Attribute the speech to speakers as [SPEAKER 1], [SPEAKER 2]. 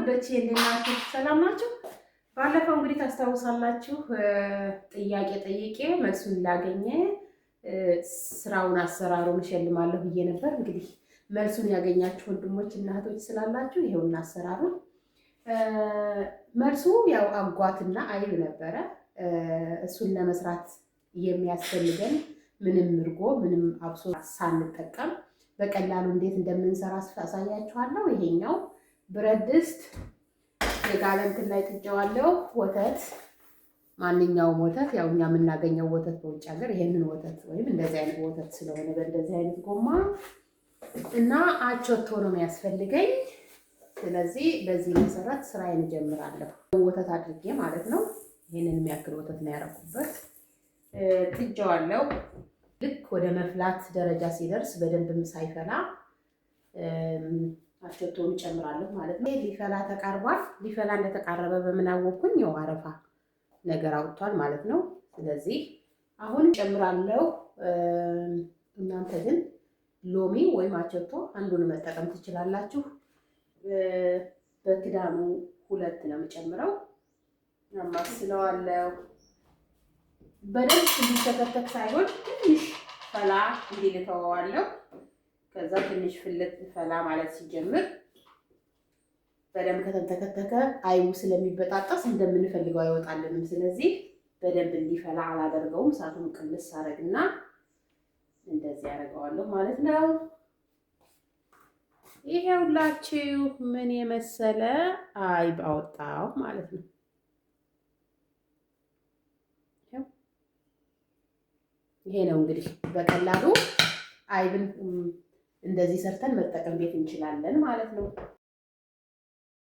[SPEAKER 1] ውዶቼ እንዴት ናችሁ? ሰላም ናችሁ? ባለፈው እንግዲህ ታስታውሳላችሁ ጥያቄ ጠይቄ መልሱን ላገኘ ስራውን አሰራሩን እሸልማለሁ ብዬ ነበር። እንግዲህ መልሱን ያገኛችሁ ወንድሞች እና እህቶች ስላላችሁ ይሄውና አሰራሩን። መልሱ ያው አጓትና አይብ ነበረ። እሱን ለመስራት የሚያስፈልገን ምንም እርጎ ምንም አብሶ ሳንጠቀም በቀላሉ እንዴት እንደምንሰራ አሳያችኋለሁ። ይሄኛው ብረት ድስት የጋለ እንትን ላይ ጥጄዋለሁ። ወተት፣ ማንኛውም ወተት ያው እኛ የምናገኘው ወተት በውጭ ሀገር ይሄንን ወተት ወይም እንደዚህ አይነት ወተት ስለሆነ በእንደዚህ አይነት ጎማ እና አቾቶ ነው የሚያስፈልገኝ። ስለዚህ በዚህ መሰረት ስራዬን እጀምራለሁ። ወተት አድርጌ ማለት ነው። ይሄንን የሚያክል ወተት ነው ያደረኩበት። ጥጄዋለሁ። ልክ ወደ መፍላት ደረጃ ሲደርስ በደንብም ሳይፈላ አቾቶውን እጨምራለሁ ማለት ነው። ሊፈላ ተቃርቧል። ሊፈላ እንደተቃረበ በምን አወቅኩኝ? ያው አረፋ ነገር አውጥቷል ማለት ነው። ስለዚህ አሁን እጨምራለሁ። እናንተ ግን ሎሚ ወይም አቾቶ አንዱን መጠቀም ትችላላችሁ። በክዳኑ 2 ነው የምጨምረው። አማስለዋለሁ። በደንብ እንዲተከተክ ሳይሆን ትንሽ ፈላ እንዲል ተወዋለሁ። ከዛ ትንሽ ፍልት ፈላ ማለት ሲጀምር በደንብ ከተንተከተከ አይቡ ስለሚበጣጠስ እንደምንፈልገው አይወጣልንም። ስለዚህ በደንብ እንዲፈላ አላደርገውም። እሳቱን ቅንስ አደርግና እንደዚህ ያደርገዋለሁ ማለት ነው። ይሄውላችሁ ምን የመሰለ አይብ አወጣው ማለት ነው። ይሄ ነው እንግዲህ በቀላሉ አይብን እንደዚህ ሰርተን መጠቀም ቤት እንችላለን ማለት ነው።